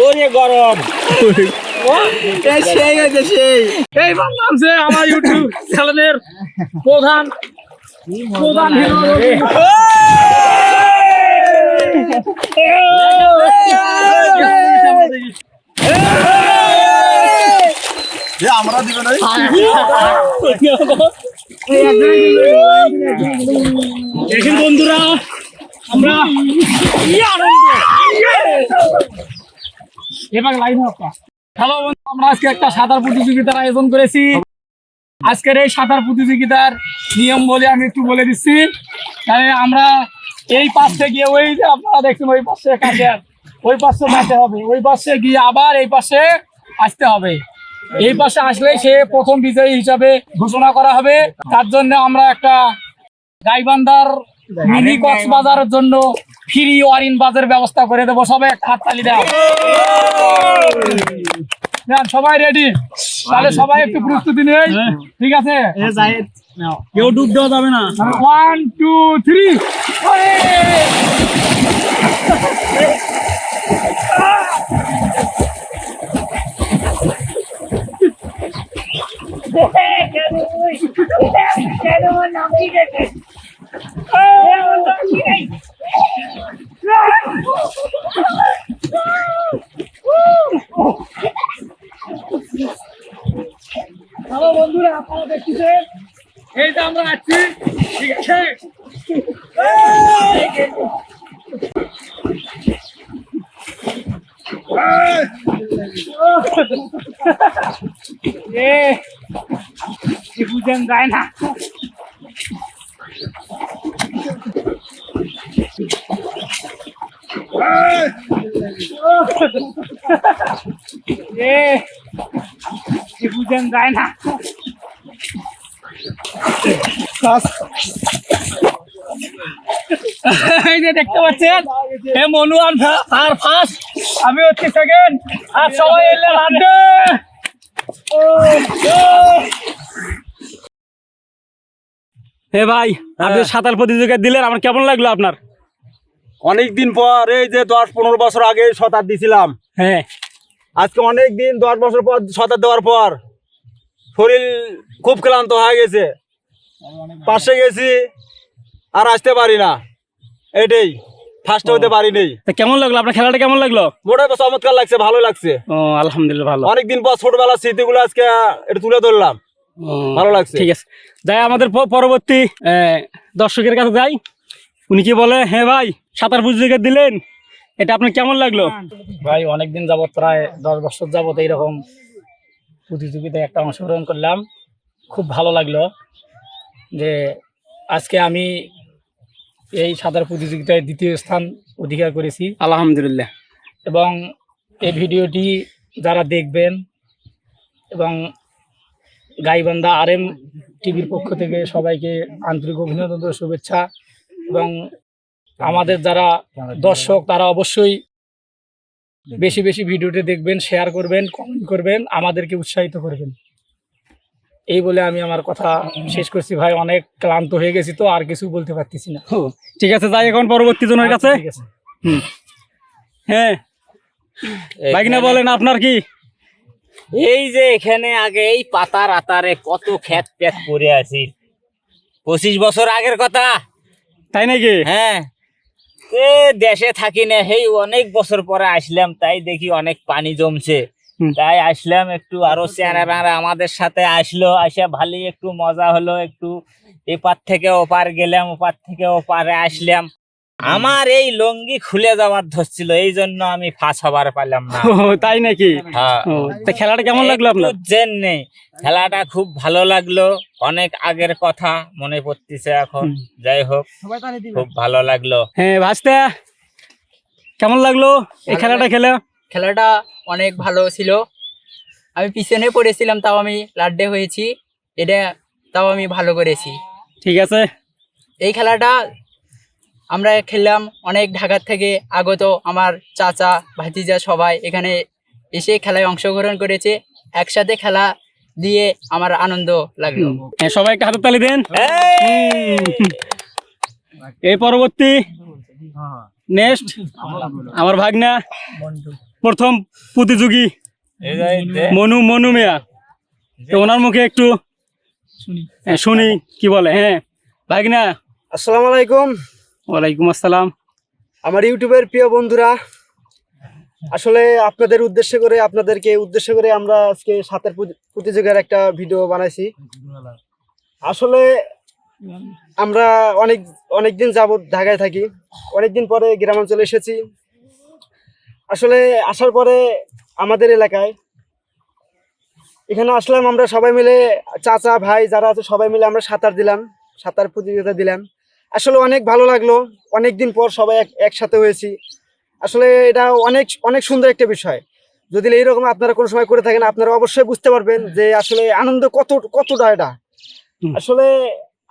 ওরে গরম সেই হয়েছে সেই এই বললাম যে আমার ইউটিউব চ্যানেলের প্রধান হিরো আমরা দিব না দেখেন বন্ধুরা আমরা এবার লাইন হ্যালো বন্ধু, আমরা আজকে একটা সাঁতার প্রতিযোগিতার আয়োজন করেছি। আজকের এই সাঁতার প্রতিযোগিতার নিয়ম বলে আমি একটু বলে দিচ্ছি। তাহলে আমরা এই পাশে গিয়ে ওই যে আপনারা দেখছেন ওই পাশে কাছে ওই পাশে যেতে হবে, ওই পাশে গিয়ে আবার এই পাশে আসতে হবে। এই পাশে আসলে সে প্রথম বিজয়ী হিসাবে ঘোষণা করা হবে। তার জন্য আমরা একটা গাইবান্ধার মিনি কক্সবাজারের জন্য ফ্রি ওয়ারিন বাজের ব্যবস্থা করে দেবো। সবাই একটা হাততালি দাও। সবাই রেডি? তাহলে সবাই একটু প্রস্তুতি নেই, ঠিক আছে? কেউ ডুব দেওয়া যাবে না। 1 2 3 হ্যালো বন্ধুরা, আপনারা দেখতেছেন এই যে আমরা আছি, ঠিক আছে? বুঝেন যায় না। বুঝেন যায় না। এই যে দেখতে পাচ্ছেন হে মনুয়ান আর ফার্স্ট, আমি হচ্ছে সেকেন্ড, আর সবাই এলে রাখবে। হে ভাই, আপনি সাঁতার প্রতিযোগিতা দিলেন, আমার কেমন লাগলো আপনার? অনেকদিন পর, এই যে 10-15 বছর আগে সাঁতার দিছিলাম, হ্যাঁ আজকে অনেক দিন 10 বছর পর সাঁতার দেওয়ার পর শরীর খুব ক্লান্ত হয়ে গেছে। পাশে গেছি আর আসতে পারি না, এটাই ফার্স্ট হতে পারি নাই। তা কেমন লাগলো আপনার খেলাটা? কেমন লাগলো? মোটামুটি চমৎকার লাগছে, ভালো লাগছে। ও আলহামদুলিল্লাহ, ভালো। অনেকদিন পর ছোটবেলার স্মৃতিগুলো আজকে একটু তুলে ধরলাম, ভালো লাগছে। ঠিক আছে, যাই আমাদের পরবর্তী দর্শকের কাছে যাই। উনি কি বলে? হ্যাঁ ভাই, সাঁতার প্রতিযোগিতা দিলেন, এটা আপনার কেমন লাগলো? ভাই অনেকদিন যাবত, প্রায় 10 বছর যাবত এইরকম প্রতিযোগিতায় একটা অংশগ্রহণ করলাম। খুব ভালো লাগলো যে আজকে আমি এই সাঁতার প্রতিযোগিতায় 2য় স্থান অধিকার করেছি, আলহামদুলিল্লাহ। এবং এই ভিডিওটি যারা দেখবেন এবং গাইবান্ধা RM টিভির পক্ষ থেকে সবাইকে আন্তরিক অভিনন্দন ও শুভেচ্ছা। এবং আমাদের যারা দর্শক তারা অবশ্যই বেশি বেশি ভিডিওটি দেখবেন, শেয়ার করবেন, কমেন্ট করবেন, আমাদেরকে উৎসাহিত করবেন। এই বলে আমি আমার কথা শেষ করছি। ভাই অনেক ক্লান্ত হয়ে গেছি, তো আর কিছু বলতে পারতেছি না। ঠিক আছে, যাই এখন পরবর্তী জনের কাছে। হ্যাঁ ভাইনা বলেন আপনার কি? এই যে এখানে আগে এই পাতার আতারে কত ক্ষেত পেট পড়ে আছি, 25 বছর আগের কথা। তাই নাকি? হ্যাঁ, দেশে থাকি না, এই অনেক বছর পরে আসলাম, তাই দেখি অনেক পানি জমছে, তাই আসলাম। একটু আরো চেনারা আমাদের সাথে আসলো, আসে ভালোই একটু মজা হলো। একটু এপার থেকে ওপার গেলাম, ওপার থেকে ওপারে আসলাম। আমার এই লঙ্গি খুলে যাওয়ার ধরছিল, এই জন্য আমি ফাঁস হবার পারলাম না। তাই নাকি? হ্যাঁ। তা খেলাটা কেমন লাগলো আপনার? নেই, খেলাটা খুব ভালো লাগলো, অনেক আগের কথা মনে পড়তেছে এখন। যাই হোক, খুব ভালো লাগলো। হ্যাঁ ভাস্তা, কেমন লাগলো এই খেলাটা খেলে? খেলাটা অনেক ভালো ছিল। আমি পিছনে পড়েছিলাম, তাও আমি লাড্ডে হয়েছি, এটা তাও আমি ভালো করেছি। ঠিক আছে, এই খেলাটা আমরা খেললাম অনেক ঢাকার থেকে আগত আমার চাচা ভাতিজা সবাই এখানে এসে খেলায় অংশগ্রহণ করেছে। একসাথে খেলা দিয়ে আমার আনন্দ লাগলো। হ্যাঁ, সবাই একটা হাতের তালি দেন। এই পরবর্তী নেক্সট আমার ভাগনা প্রথম প্রতিযোগী মনু মিয়া, তো ওনার মুখে একটু শুনি কি বলে। হ্যাঁ ভাগনা। আসসালামু আলাইকুম। ওয়ালাইকুম আসসালাম। আমার ইউটিউবের প্রিয় বন্ধুরা, আসলে আপনাদেরকে উদ্দেশ্য করে আমরা আজকে সাঁতার প্রতিযোগিতার একটা ভিডিও বানাইছি। আসলে আমরা অনেক দিন যাবত ঢাকায় থাকি, অনেকদিন পরে গ্রামাঞ্চলে এসেছি। আসলে আসার পরে আমাদের এলাকায় এখানে আসলাম, আমরা সবাই মিলে চাচা ভাই যারা আছে সবাই মিলে আমরা সাঁতার প্রতিযোগিতা দিলাম। আসলে অনেক ভালো লাগলো, অনেকদিন পর সবাই একসাথে হয়েছি। আসলে এটা অনেক সুন্দর একটা বিষয়। যদি এইরকম আপনারা কোনো সময় করে থাকেন, আপনারা অবশ্যই বুঝতে পারবেন যে আসলে আনন্দ কতটা এটা। আসলে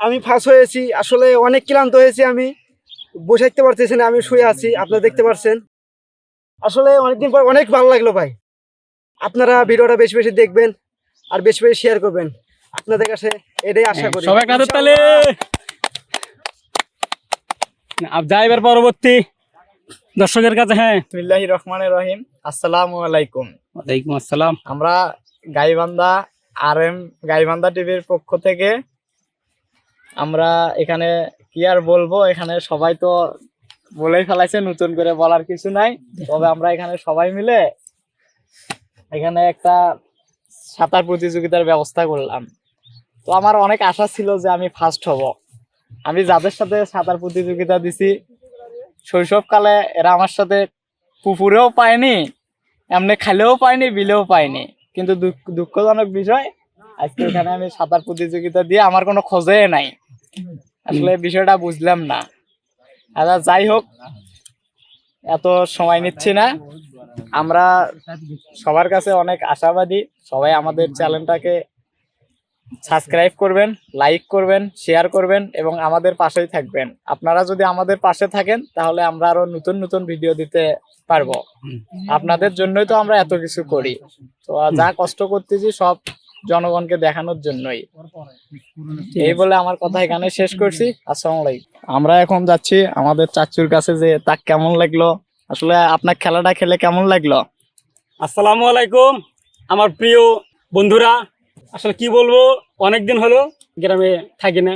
আমি ফার্স্ট হয়েছি, আসলে অনেক ক্লান্ত হয়েছি, আমি বসে থাকতে পারতেছি না, আমি শুয়ে আছি, আপনারা দেখতে পাচ্ছেন। আসলে অনেকদিন পর অনেক ভালো লাগলো ভাই। আপনারা ভিডিওটা বেশি বেশি দেখবেন আর বেশি বেশি শেয়ার করবেন, আপনাদের কাছে এটাই আশা করি। সবাই কাঁধে তালে যাইবার পরবর্তী দর্শকের কাছে। হ্যাঁ বিসমিল্লাহির রহমানির রহিম। আসসালামু আলাইকুম। ওয়ালাইকুম আসসালাম। আমরা গাইবান্ধা গাইবান্ধা টিভির পক্ষ থেকে আমরা এখানে কি আর বলবো, এখানে সবাই তো বলেই ফেলাইছে, নতুন করে বলার কিছু নাই। তবে আমরা এখানে সবাই মিলে এখানে একটা সাঁতার প্রতিযোগিতার ব্যবস্থা করলাম। তো আমার অনেক আশা ছিল যে আমি ফার্স্ট হব। আমি যাদের সাথে সাঁতার প্রতিযোগিতা দিছি শৈশবকালে এরা আমার সাথে পুকুরেও পায়নি, এমনি খালেও পায়নি, বিলেও পায়নি। কিন্তু দুঃখজনক বিষয়, আজকে এখানে আমি সাঁতার প্রতিযোগিতা দিয়ে আমার কোনো খোঁজে নাই। আসলে বিষয়টা বুঝলাম না। আচ্ছা যাই হোক, এত সময় নিচ্ছি না। আমরা সবার কাছে অনেক আশাবাদী, সবাই আমাদের চ্যানেলটাকে সাবস্ক্রাইব করবেন, লাইক করবেন, শেয়ার করবেন এবং আমাদের পাশেই থাকবেন। আপনারা যদি আমাদের পাশে থাকেন তাহলে আমরা আরো নতুন নতুন ভিডিও দিতে পারবো। আপনাদের জন্যই তো আমরা এত কিছু করি। তো যা কষ্ট করতেছি সব জনগণকে দেখানোর জন্যই। এই বলে আমার কথা এখানে শেষ করছি। আসসালামু আলাইকুম। আমরা এখন যাচ্ছি আমাদের চাচুর কাছে, যে তার কেমন লাগলো, আসলে আপনার খেলাটা খেলে কেমন লাগলো। আসসালামু আলাইকুম আমার প্রিয় বন্ধুরা। আসলে কি বলবো, অনেকদিন হলো গ্রামে থাকি না।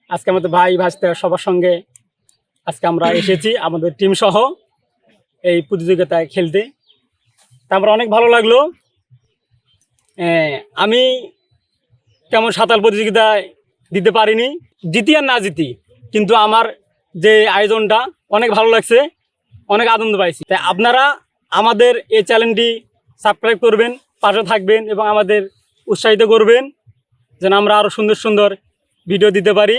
আজকে আমাদের ভাই ভাস্তা সবার সঙ্গে আজকে আমরা এসেছি আমাদের টিম সহ এই প্রতিযোগিতায় খেলতে। তা আমরা অনেক ভালো লাগলো। আমি তেমন সাঁতার প্রতিযোগিতায় দিতে পারিনি, জিতি আর না জিতি, কিন্তু আমার যে আয়োজনটা অনেক ভালো লাগছে, অনেক আনন্দ পাইছি। তাই আপনারা আমাদের এই চ্যানেলটি সাবস্ক্রাইব করবেন, পাশে থাকবেন এবং আমাদের উৎসাহিত করবেন যেন আমরা আরও সুন্দর সুন্দর ভিডিও দিতে পারি।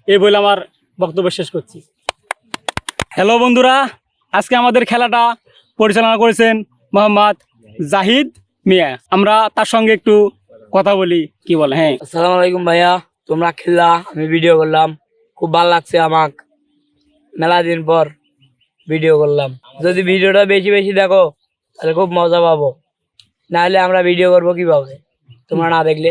এই বলে আমার বক্তব্য শেষ করছি। হ্যালো বন্ধুরা, আজকে আমাদের খেলাটা পরিচালনা করেছেন মোহাম্মদ জাহিদ মিয়া। আমরা তার সঙ্গে একটু কথা বলি, কি বলে। হ্যাঁ আসসালামু আলাইকুম ভাইয়া, তোমরা খেললা, আমি ভিডিও করলাম, খুব ভালো লাগছে আমার। মেলা দিন পর ভিডিও করলাম। যদি ভিডিওটা বেশি বেশি দেখো তাহলে খুব মজা পাবো, নাহলে আমরা ভিডিও করবো কিভাবে তোমরা না দেখলে।